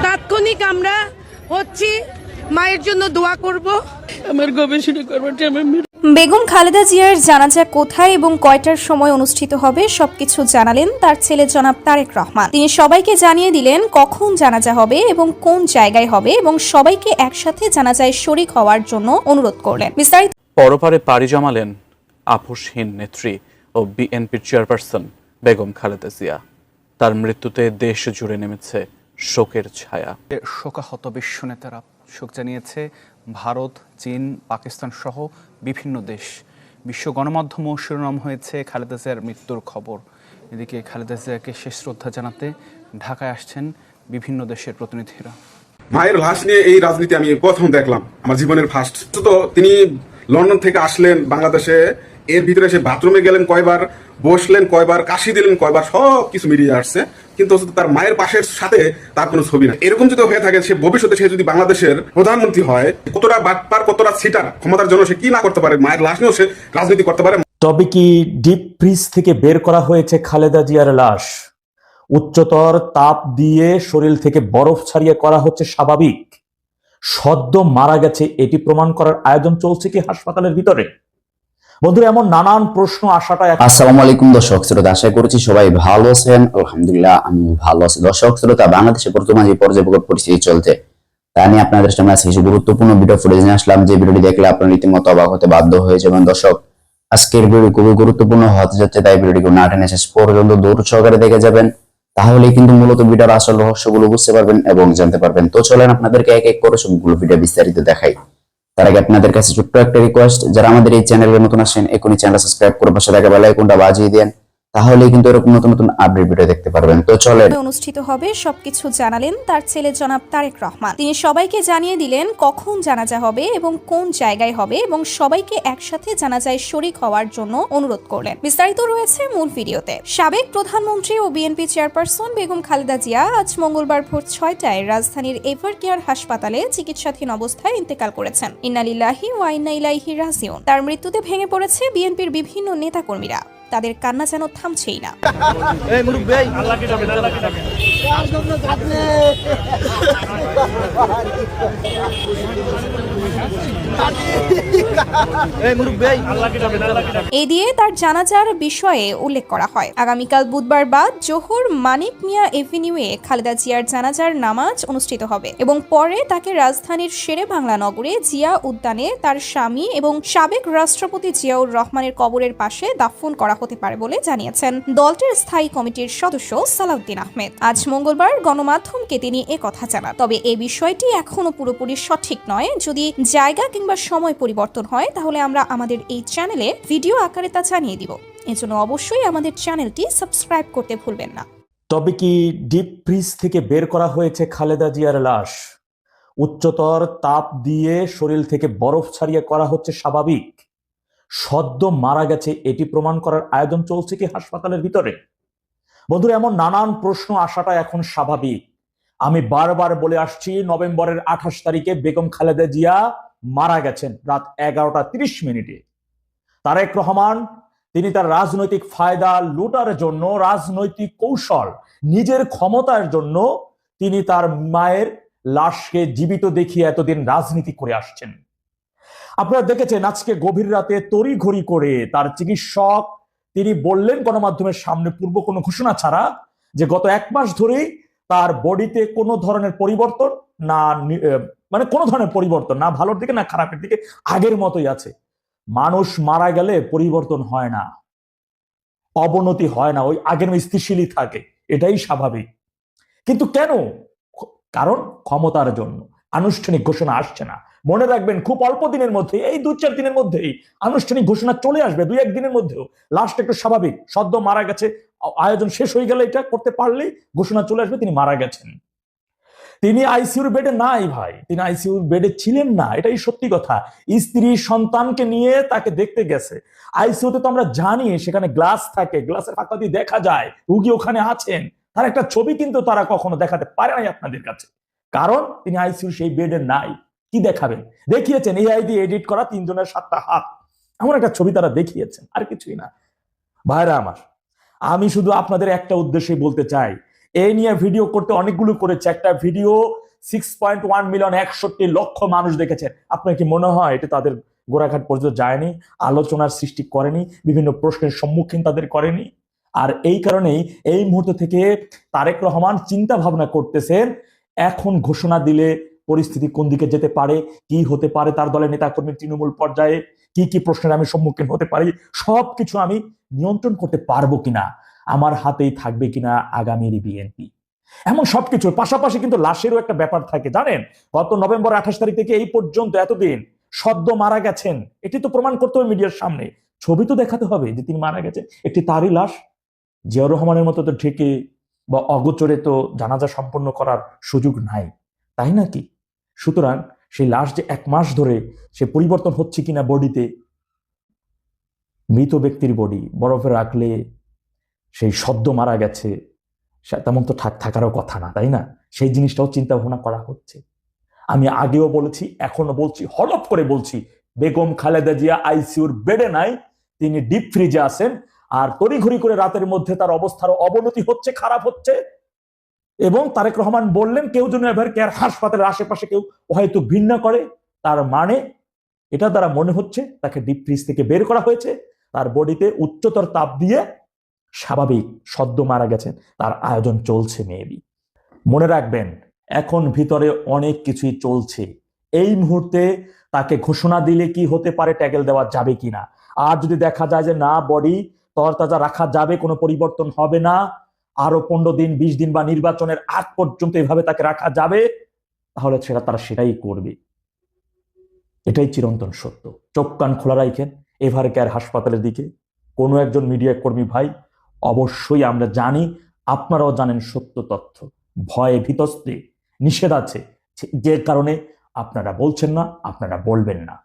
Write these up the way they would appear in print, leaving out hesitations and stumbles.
তাৎক্ষণিক আমরা হচ্ছি মায়ের জন্য দোয়া করব, আমার গবেষণা করবো। বেগম খালেদা জিয়ার জানাজা কোথায় এবং কয়টার সময় অনুষ্ঠিত হবে সবকিছু জানালেন তার ছেলে জনাব তারেক রহমান। তিনি সবাইকে জানিয়ে দিলেন কখন জানাজা হবে এবং কোন জায়গায় হবে এবং সবাইকে একসাথে জানাজায় শরীক হওয়ার জন্য অনুরোধ করলেন। বিস্তারিত পরপারে পাড়ি জমালেন আপোষহীন নেত্রী ও বিএনপির চেয়ারপারসন বেগম খালেদা জিয়া। তার মৃত্যুতে দেশ জুড়ে নেমেছে শোকের ছায়া। শোকাহত বিশ্ব নেতারা শোক জানিয়েছে ভারত, চীন, পাকিস্তান সহ বিভিন্ন দেশ। বিশ্ব গণমাধ্যমও শিরোনাম হয়েছে খালেদা জিয়ার মৃত্যুর খবর। এদিকে খালেদা জিয়াকে শেষ শ্রদ্ধা জানাতে ঢাকায় আসছেন বিভিন্ন দেশের প্রতিনিধিরা। মায়ের লাশ নিয়ে এই রাজনীতি আমি প্রথম দেখলাম, আমার জীবনের ফার্স্ট। তো তিনি লন্ডন থেকে আসলেন বাংলাদেশে, এর ভিতরে সে বাথরুমে গেলেন কয়বার, বসলেন কয়বার, কাশি দিলেন কয়বার, সব কিছু মিলিয়ে আসছে। কিন্তু তার মায়ের পাশের সাথে তার কোনো ছবি না। এরকম যদি হয়ে থাকে, সে ভবিষ্যতে সে যদি বাংলাদেশের প্রধানমন্ত্রী হয়, কতটা বাটপার, কতটা সিটার, ক্ষমতার জন্য সে কি না করতে পারে, মায়ের লাশ নিয়েও সে রাজনীতি করতে পারে। তবে কি ডিপ ফ্রিজ থেকে বের করা হয়েছে খালেদা জিয়ার লাশ? উচ্চতর তাপ দিয়ে শরীর থেকে বরফ ছাড়িয়ে করা হচ্ছে স্বাভাবিক? সদ্য মারা গেছে এটি প্রমাণ করার আয়োজন চলছে কি হাসপাতালের ভিতরে? বন্ধুরা, এমন নানান প্রশ্ন আসাটা। আসসালামু আলাইকুম দর্শক শ্রোতা, আশা করছি সবাই ভালো আছেন। আলহামদুলিল্লাহ আমি ভালো আছি। দর্শক শ্রোতা, বাংলাদেশে বর্তমান যে পর্যায়ক্রমিক পরিস্থিতি চলছে তা নিয়ে আপনাদের সামনে আজকে কিছু গুরুত্বপূর্ণ ভিডিও ফুটেজ নিয়ে আসলাম, যে ভিডিওটি দেখলে আপনারা রীতিমতো অবাক হতে বাধ্য হয়ে যাবেন। দর্শক, আজকের ভিডিও খুবই গুরুত্বপূর্ণ হতে যাচ্ছে, তাই ভিডিওটিকে না টেনে শেষ পর্যন্ত দূর সহকারে দেখে যাবেন, তাহলেই কিন্তু মূলত ভিডিওর আসল রহস্যগুলো বুঝতে পারবেন এবং জানতে পারবেন। তো চলেন আপনাদেরকে এক এক করে সবগুলো ভিডিও বিস্তারিত দেখাই। তার আগে আপনাদের কাছে ছোট্ট একটা রিকোয়েস্ট, যারা আমাদের এই চ্যানেলে নতুন আসেন এখনই চ্যানেল সাবস্ক্রাইব করে পাশে থাকা বেল আইকনটা বাজিয়ে দেন, তাহলেই কিন্তু এরকম নতুন নতুন আপডেট ভিডিও দেখতে পারবেন। তো চলেন। অনুষ্ঠিত হবে সবকিছু জানালেন তার ছেলে জনাব তারেক রহমান। তিনি সবাইকে জানিয়ে দিলেন কখন জানাজা হবে এবং কোন জায়গায় হবে এবং সবাইকে একসাথে জানাজায় শরীক হওয়ার জন্য অনুরোধ করলেন। বিস্তারিত রয়েছে মূল ভিডিওতে। সাবেক প্রধানমন্ত্রী ও বিএনপি চেয়ারপারসন বেগম খালেদা জিয়া আজ মঙ্গলবার ভোর 6টায় রাজধানীর এভার কেয়ার হাসপাতালে চিকিৎসাধীন অবস্থায় ইন্তেকাল করেছেন। ইন্না লিল্লাহি ওয়া ইন্না ইলাইহি রাজিউন। তার মৃত্যুতে ভেঙে পড়েছে বিএনপির বিভিন্ন নেতাকর্মীরা। তাদের কান্না যেন থামছেই না। এই দিয়ে তার জানাজার বিষয়ে উল্লেখ করা হয়। আগামীকাল বুধবার বাদ জোহর মানিক মিয়া এভিনিউয়ে খালেদা জিয়ার জানাজার নামাজ অনুষ্ঠিত হবে এবং পরে তাকে রাজধানীর শেরে বাংলা নগরে জিয়া উদ্যানে তার স্বামী এবং সাবেক রাষ্ট্রপতি জিয়াউর রহমানের কবরের পাশে দাফন করা হতে পারে বলে জানিয়েছেন দলটির স্থায়ী কমিটির সদস্য সালাউদ্দিন আহমেদ। আজ মঙ্গলবার গণমাধ্যমকে তিনি কথা জানান। তবে এই বিষয়টি এখনো পুরোপুরি সঠিক নয়। যদি জায়গা কিংবা সময় পরিবর্তন হয় তাহলে আমরা আমাদের এই চ্যানেলে ভিডিও আকারে তা জানিয়ে দিব। এজন্য অবশ্যই আমাদের চ্যানেলটি সাবস্ক্রাইব করতে ভুলবেন না। তবে কি ডিপ ফ্রিজ থেকে বের করা হয়েছে খালেদা জিয়ার লাশ? উচ্চতর তাপ দিয়ে শরীর থেকে বরফ ছাড়িয়ে করা হচ্ছে স্বাভাবিক? সদ্য মারা গেছে এটি প্রমাণ করার আয়োজন চলছে কি হাসপাতালের ভিতরে? বন্ধুরা, এমন নানান প্রশ্ন আসাটা এখন স্বাভাবিক। আমি বারবার বলে আসছি, নভেম্বরের 28 তারিখে বেগম খালেদা জিয়া মারা গেছেন রাত 11টা 30 মিনিটে। তারেক রহমান তিনি তার রাজনৈতিক ফায়দা লুটার জন্য, রাজনৈতিক কৌশল, নিজের ক্ষমতার জন্য তিনি তার মায়ের লাশকে জীবিত দেখিয়ে এতদিন রাজনীতি করে আসছেন। আপনারা দেখেছেন আজকে গভীর রাতে তড়িঘড়ি করে তার চিকিৎসক তিনি বললেন গণমাধ্যমের সামনে পূর্ব কোনো ঘোষণা ছাড়া যে গত 1 মাস ধরেই তার বডিতে কোনো ধরনের পরিবর্তন না, মানে কোনো ধরনের পরিবর্তন না ভালোর দিকে না খারাপের দিকে, আগের মতোই আছে। মানুষ মারা গেলে পরিবর্তন হয় না, অবনতি হয় না, ওই আগের স্থিতিশীলই থাকে, এটাই স্বাভাবিক। কিন্তু কেন? কারণ ক্ষমতার জন্য। আনুষ্ঠানিক ঘোষণা আসছে না। মনে রাখবেন, খুব অল্প দিনের মধ্যে, এই 2-4 দিনের মধ্যেই আনুষ্ঠানিক ঘোষণা চলে আসবে। 2-1 দিনের মধ্যেও। লাস্ট একটু স্বাভাবিক, সদ্য মারা গেছে, আয়োজন শেষ হয়ে গেলে এটা করতে পারলেই ঘোষণা চলে আসবে তিনি মারা গেছেন। তিনি আইসিইউর বেডে নাই ভাই, তিনি আইসিইউর বেডে ছিলেন না, এটাই সত্যি কথা। স্ত্রী সন্তানকে নিয়ে তাকে দেখতে গেছে। আইসিইউতে তো আমরা জানি সেখানে গ্লাস থাকে, গ্লাসের ফাঁকা দিয়ে দেখা যায় রোগী ওখানে আছেন। তার একটা ছবি কিন্তু তারা কখনো দেখাতে পারে নাই আপনাদের কাছে, কারণ তিনি আইসিইউর সেই বেডে নাই। কি দেখাবেন? দেখিয়েছেন এআই দিয়ে এডিট করা 3 জনের 7টা হাত, এমন একটা ছবি তারা দেখিয়েছেন, আর কিছুই না। ভাইরা আমার, আমি শুধু আপনাদের একটা উদ্দেশ্যে বলতে চাই, এই নিয়ে ভিডিও করতে অনেকগুলো করেছে, একটা ভিডিও 6.1 মিলিয়ন 61 লক্ষ মানুষ দেখেছেন। আপনার কি মনে হয় এটা তাদের গোড়াঘাট পর্যন্ত যায়নি, আলোচনার সৃষ্টি করেনি, বিভিন্ন প্রশ্নের সম্মুখীন তাদের করেনি? আর এই কারণেই এই মুহূর্ত থেকে তারেক রহমান চিন্তা ভাবনা করতেছেন এখন ঘোষণা দিলে পরিস্থিতি কোন দিকে যেতে পারে, কি হতে পারে, তার দলের নেতাকর্মী তৃণমূল পর্যায়ে কি কি প্রশ্নের আমি সম্মুখীন হতে পারি, সবকিছু আমি নিয়ন্ত্রণ করতে পারবো কিনা, আমার হাতেই থাকবে কিনা আগামীর বিএনপি, এমন সবকিছুর পাশাপাশি কিন্তু লাশেরও একটা ব্যাপার থাকে জানেন। গত নভেম্বর 28 তারিখ থেকে এই পর্যন্ত এতদিন সদ্য মারা গেছেন, এটি তো প্রমাণ করতে হবে মিডিয়ার সামনে, ছবি তো দেখাতে হবে যে তিনি মারা গেছেন, একটি তারই লাশ। জিয়াউর রহমানের মতো তো ঢেকে বা অগোচরে তো জানাজা সম্পন্ন করার সুযোগ নাই, তাই নাকি? সুতরাং সেই লাশ যে 1 মাস ধরে সে পরিবর্তন হচ্ছে কিনা বডিতে, মৃত ব্যক্তির বডি বরফে রাখলে সেই সদ্য মারা গেছে তেমন তো থাকারও কথা না, তাই না? সেই জিনিসটাও চিন্তা ভাবনা করা হচ্ছে। আমি আগেও বলেছি, এখনো বলছি, হলফ করে বলছি, বেগম খালেদা জিয়া আইসিইউর বেডে নাই, তিনি ডিপ ফ্রিজে আছেন। আর তড়িঘড়ি করে রাতের মধ্যে তার অবস্থার অবনতি হচ্ছে, খারাপ হচ্ছে। এবং তারেক রহমান বললেন কেউ যেন এভার কেয়ার হাসপাতালের আশেপাশে কেউ হয়তো ঘৃণা করে, তার মানে এটা দ্বারা মনে হচ্ছে তাকে ডিপ ফ্রিজ থেকে বের করা হয়েছে, তার বডিতে উচ্চতর তাপ দিয়ে স্বাভাবিক সদ্য মারা গেছেন, তার আয়োজন চলছে মেবি। মনে রাখবেন এখন ভিতরে অনেক কিছুই চলছে। এই মুহূর্তে তাকে ঘোষণা দিলে কি হতে পারে, ট্যাগেল দেওয়া যাবে কিনা, আর যদি দেখা যায় যে না বডি তরতাজা রাখা যাবে, কোনো পরিবর্তন হবে না, আরো 15 দিন 20 দিন বা নির্বাচনের আগ পর্যন্ত এভাবে তাকে রাখা যাবে, তাহলে তারা সেটাই করবে। এটাই চিরন্তন সত্য। চোখ কান খোলা রাখেন এভার কেয়ার হাসপাতালের দিকে। কোনো একজন মিডিয়া কর্মী ভাই, অবশ্যই আমরা জানি, আপনারাও জানেন সত্য তথ্য, ভয়ে ভীতস্তে নিষেধ আছে, যে কারণে আপনারা বলছেন না, আপনারা বলবেন না।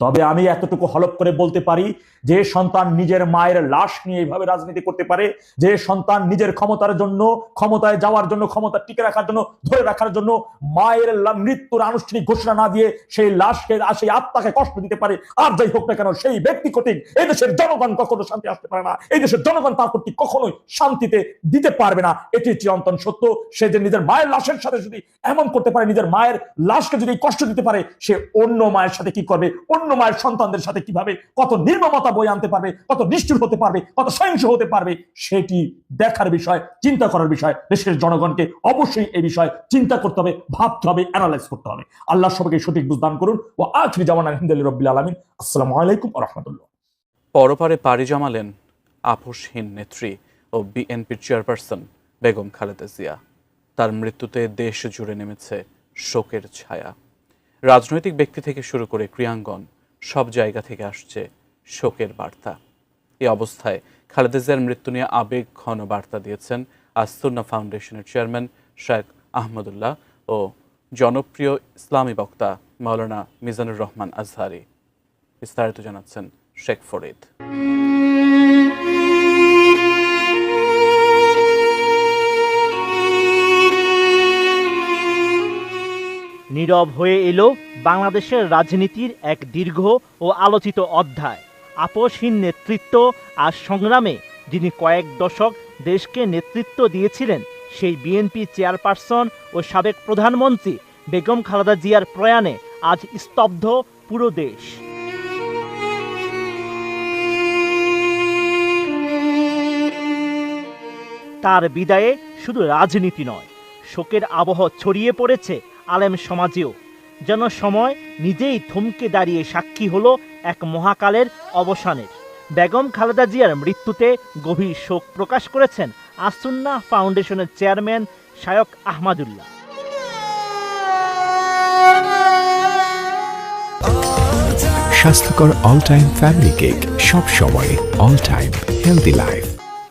তবে আমি এতটুকু হলফ করে বলতে পারি, যে সন্তান নিজের মায়ের লাশ নিয়ে এইভাবে রাজনীতি করতে পারে, যে সন্তান নিজের ক্ষমতার জন্য, ক্ষমতায় যাওয়ার জন্য, ক্ষমতা টিকে রাখার জন্য, ধরে রাখার জন্য মায়ের মৃত্যুর আনুষ্ঠানিক ঘোষণা না দিয়ে সেই লাশকে, সেই আত্মাকে কষ্ট দিতে পারে, আর যাই হোক না কেন সেই ব্যক্তি কর্তৃক এই দেশের জনগণ কখনো শান্তি আসতে পারে না, এই দেশের জনগণ তার কর্তৃক কখনোই শান্তিতে দিতে পারবে না। এটি চিরন্তন সত্য। সে যে নিজের মায়ের লাশের সাথে যদি এমন করতে পারে, নিজের মায়ের লাশকে যদি কষ্ট দিতে পারে, সে অন্য মায়ের সাথে কি করবে, অন্য মায়ের সন্তানদের সাথে কিভাবে কত নির্মমতা বয়ে আনতে পারবে, কত নিষ্ঠুর হতে পারবে, কত সহিংস হতে পারবে, সেটি দেখার বিষয়, চিন্তা করার বিষয়। দেশের জনগণকে অবশ্যই এই বিষয়ে চিন্তা করতে হবে, ভাবতে হবে, অ্যানালাইজ করতে হবে। আল্লাহ সবাইকে সঠিক বুঝদান করুন। ও আখিরি জাওয়ানা আলহামদুলিল্লাহি রাব্বিল আলামিন। আসসালামু আলাইকুম ওয়া রাহমাতুল্লাহ। পরপারে পাড়ি জমালেন আপোষহীন নেত্রী ও বিএনপির চেয়ারপারসন বেগম খালেদা জিয়া। তার মৃত্যুতে দেশ জুড়ে নেমেছে শোকের ছায়া। রাজনৈতিক ব্যক্তি থেকে শুরু করে ক্রীড়াঙ্গন সব জায়গা থেকে আসছে শোকের বার্তা। এই অবস্থায় খালেদা জিয়ার মৃত্যু নিয়ে আবেগ ঘন বার্তা দিয়েছেন আস-সুন্নাহ ফাউন্ডেশনের চেয়ারম্যান শেখ আহমদুল্লাহ ও জনপ্রিয় ইসলামী বক্তা মাওলানা মিজানুর রহমান আজহারি। বিস্তারিত জানাচ্ছেন শেখ ফরিদ। নীরব হয়ে এলো বাংলাদেশের রাজনীতির এক দীর্ঘ ও আলোচিত অধ্যায়। আপোষহীন নেতৃত্ব আর সংগ্রামে যিনি কয়েক দশক দেশকে নেতৃত্ব দিয়েছিলেন, সেই বিএনপি চেয়ারপারসন ও সাবেক প্রধানমন্ত্রী বেগম খালেদা জিয়ার প্রয়াণে আজ স্তব্ধ পুরো দেশ। তার বিদায়ে শুধু রাজনীতি নয়, শোকের আবহ ছড়িয়ে পড়েছে আলেম সমাজেও। যেন সময় নিজেই থমকে দাঁড়িয়ে সাক্ষী হলো এক মহাকালের অবসানের। বেগম খালেদা জিয়ার মৃত্যুতে গভীর শোক প্রকাশ করেছেন আস-সুন্নাহ ফাউন্ডেশনের চেয়ারম্যান শেখ আহমদুল্লাহ। স্বাস্থ্যকর অল টাইম ফ্যামিলি কেক, সব সময় all time healthy life.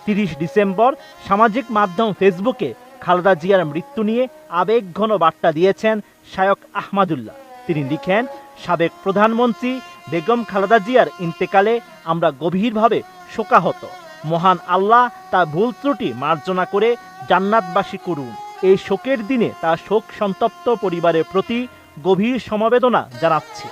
30 December সামাজিক মাধ্যম ফেসবুকে খালেদা জিয়ার মৃত্যু নিয়ে আবেগঘন বার্তা দিয়েছেন শেখ আহমদুল্লাহ। তিনি লিখেন, সাবেক প্রধানমন্ত্রী বেগম খালেদা জিয়ার ইন্তেকালে আমরা গভীরভাবে শোকাহত। মহান আল্লাহ তার ভুল ত্রুটি মার্জনা করে জান্নাতবাসী করুন। এই শোকের দিনে তার শোক সন্তপ্ত পরিবারের প্রতি গভীর সমবেদনা জানাচ্ছি।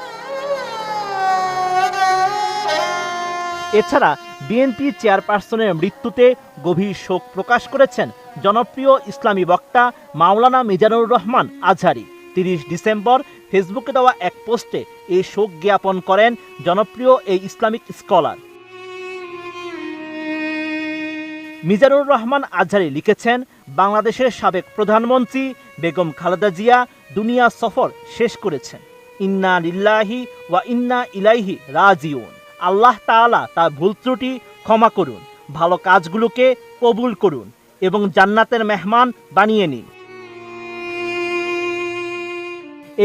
এছাড়া বিএনপি চেয়ারপারসনের মৃত্যুতে গভীর শোক প্রকাশ করেছেন জনপ্রিয় ইসলামী বক্তা মাওলানা মিজানুর রহমান আজহারী। 30 ডিসেম্বর ফেসবুকে দেওয়া এক পোস্টে এই শোক জ্ঞাপন করেন জনপ্রিয় এই ইসলামিক স্কলার। মিজানুর রহমান আজহারী লিখেছেন, বাংলাদেশের সাবেক প্রধানমন্ত্রী বেগম খালেদা জিয়া দুনিয়া সফর শেষ করেছেন। ইন্না লিল্লাহি ওয়া ইন্না ইলাইহি রাজিউন। আল্লাহ তাআলা তার ভুল ত্রুটি ক্ষমা করুন, ভালো কাজগুলোকে কবুল করুন এবং জান্নাতের মেহমান বানিয়ে নিন।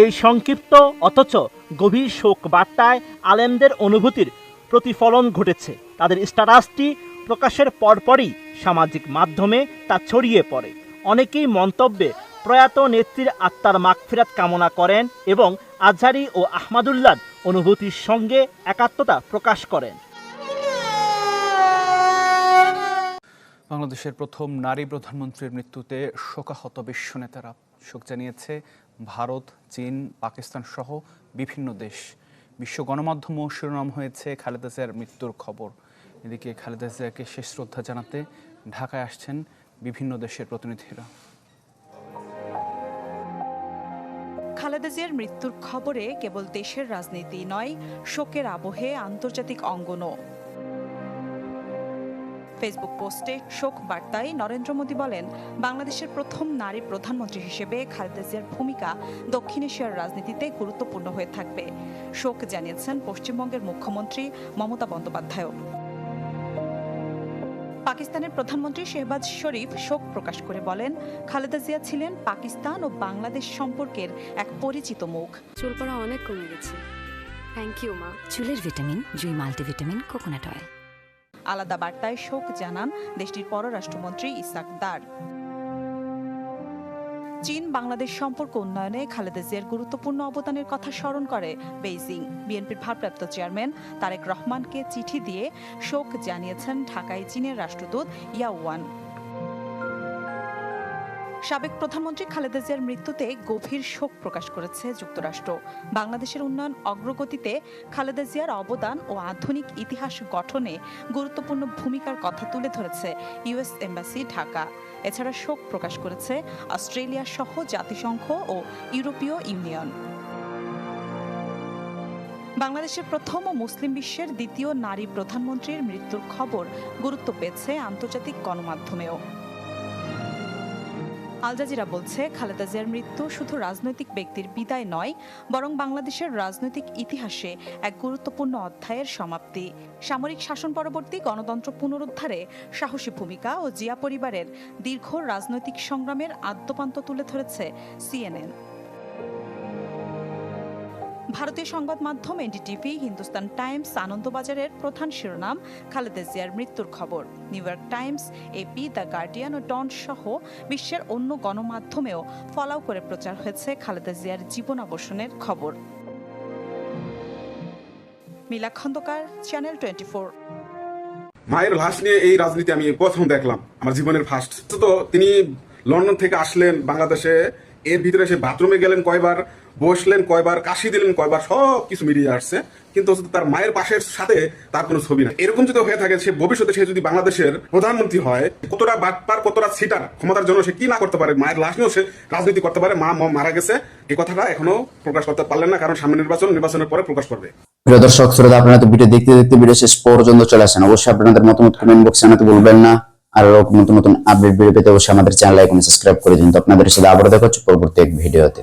এই সংক্ষিপ্ত অথচ গভীর শোক বার্তায় আলেমদের অনুভূতির প্রতিফলন ঘটেছে। তাদের স্ট্যাটাসটি প্রকাশের পরপরই সামাজিক মাধ্যমে তা ছড়িয়ে পড়ে। অনেকেই মন্তব্যে প্রয়াত নেত্রীর আত্মার মাগফিরাত কামনা করেন এবং আজহারী ও আহমাদুল্লাহর অনুভূতির সঙ্গে একাত্মতা প্রকাশ করেন। বাংলাদেশের প্রথম নারী প্রধানমন্ত্রীর মৃত্যুতে শোকাহত বিশ্ব নেতারা। শোক জানিয়েছে ভারত, চীন, পাকিস্তান সহ বিভিন্ন দেশ। বিশ্ব গণমাধ্যমও শিরোনাম হয়েছে খালেদা জিয়ার মৃত্যুর খবর। এদিকে খালেদা জিয়াকে শেষ শ্রদ্ধা জানাতে ঢাকায় আসছেন বিভিন্ন দেশের প্রতিনিধিরা। খালেদা জিয়ার মৃত্যুর খবরে কেবল দেশের রাজনীতি নয়, শোকের আবহে আন্তর্জাতিক অঙ্গনও। ফেসবুক পোস্টে শোক বার্তায় নরেন্দ্র মোদী বলেন, বাংলাদেশের প্রথম নারী প্রধানমন্ত্রী হিসেবে খালেদা জিয়ার ভূমিকা দক্ষিণ এশিয়ার রাজনীতিতে গুরুত্বপূর্ণ হয়ে থাকবে। শোক জানিয়েছেন পশ্চিমবঙ্গের মুখ্যমন্ত্রী মমতা বন্দ্যোপাধ্যায়। পাকিস্তানের প্রধানমন্ত্রী শেহবাজ শরীফ শোক প্রকাশ করে বলেন, খালেদা জিয়া ছিলেন পাকিস্তান ও বাংলাদেশ সম্পর্কের এক পরিচিত মুখ। চুল পড়া অনেক কমে গেছে, থ্যাংক ইউ মা। চুলের ভিটামিন জুই মাল্টিভিটামিন কোকোনাট অয়েল। আলাদা বার্তায় শোক জানান দেশটির পররাষ্ট্রমন্ত্রী ইসাক দার। চীন বাংলাদেশ সম্পর্ক উন্নয়নে খালেদা জিয়ার গুরুত্বপূর্ণ অবদানের কথা স্মরণ করে বেইজিং। বিএনপির ভারপ্রাপ্ত চেয়ারম্যান তারেক রহমানকে চিঠি দিয়ে শোক জানিয়েছেন ঢাকায় চীনের রাষ্ট্রদূত ইয়াওয়ান। সাবেক প্রধানমন্ত্রী খালেদা জিয়ার মৃত্যুতে গভীর শোক প্রকাশ করেছে যুক্তরাষ্ট্র। বাংলাদেশের উন্নয়ন অগ্রগতিতে খালেদা জিয়ার অবদান ও আধুনিক ইতিহাস গঠনে গুরুত্বপূর্ণ ভূমিকার কথা তুলে ধরেছে ইউএস এম্বাসি ঢাকা। এছাড়া শোক প্রকাশ করেছে অস্ট্রেলিয়া সহ জাতিসংঘ ও ইউরোপীয় ইউনিয়ন। বাংলাদেশের প্রথম ও মুসলিম বিশ্বের দ্বিতীয় নারী প্রধানমন্ত্রীর মৃত্যুর খবর গুরুত্ব পেয়েছে আন্তর্জাতিক গণমাধ্যমেও। আল জাজিরা বলছে, খালেদা জিয়ার মৃত্যু শুধু রাজনৈতিক ব্যক্তির বিদায় নয়, বরং বাংলাদেশের রাজনৈতিক ইতিহাসে এক গুরুত্বপূর্ণ অধ্যায়ের সমাপ্তি। সামরিক শাসন পরবর্তী গণতন্ত্র পুনরুদ্ধারে সাহসী ভূমিকা ও জিয়া পরিবারের দীর্ঘ রাজনৈতিক সংগ্রামের আদ্যপান্ত তুলে ধরেছে সিএনএন। ভারতীয় সংবাদ মাধ্যম এনডিটিভি, হিন্দুস্তান টাইমস, আনন্দবাজারের প্রধান শিরোনাম খালেদা জিয়ার মৃত্যুর খবর। New York Times, AP, the Guardian ও ডন সহ বিশ্বের অন্য গণমাধ্যমেও ফলাও করে প্রচার হয়েছে খালেদা জিয়ার জীবনাবসানের খবর। মিলা খন্দকার, চ্যানেল 24। মায়ের লাশ নিয়ে এই রাজনীতি আমি প্রথম দেখলাম, আমার জীবনের ফার্স্ট। তো তিনি লন্ডন থেকে আসলেন বাংলাদেশে, এর ভিতরে সে বাথরুমে গেলেন কয়বার, বসলেন কয়বার, কাশি দিলেন কয়বার, সব কিছু মিডিয়া আসছে, কিন্তু তার মায়ের পাশের সাথে তার কোনো ছবি নাই। এরকম যদি হয়ে থাকে, সে ভবিষ্যতে সে যদি বাংলাদেশের প্রধানমন্ত্রী হয়, কতটা বাটপার, কতটা সিটার, ক্ষমতার জন্য সে কি না করতে পারে, মায়ের লাশ নিয়েও সে রাজনীতি করতে পারে। মা মারা গেছে এই কথাটা এখনো প্রকাশ করতে পারলেন না, কারণ সামনে নির্বাচনের পরে প্রকাশ করবে। প্রিয় দর্শক শ্রোতা, আপনারা তো ভিডিও দেখতে দেখতে ভিডিও শেষ পর্যন্ত চলে আসেন। অবশ্যই আপনাদের মতামত কমেন্ট বক্সে জানাতে ভুলবেন না। আর নতুন নতুন আপডেট ভিডিও পেতে অবশ্যই আমাদের চ্যানেল আইকনে সাবস্ক্রাইব করে দিন। তো আপনাদের সাথে আবারও দেখা হচ্ছে পরবর্তী এক ভিডিওতে।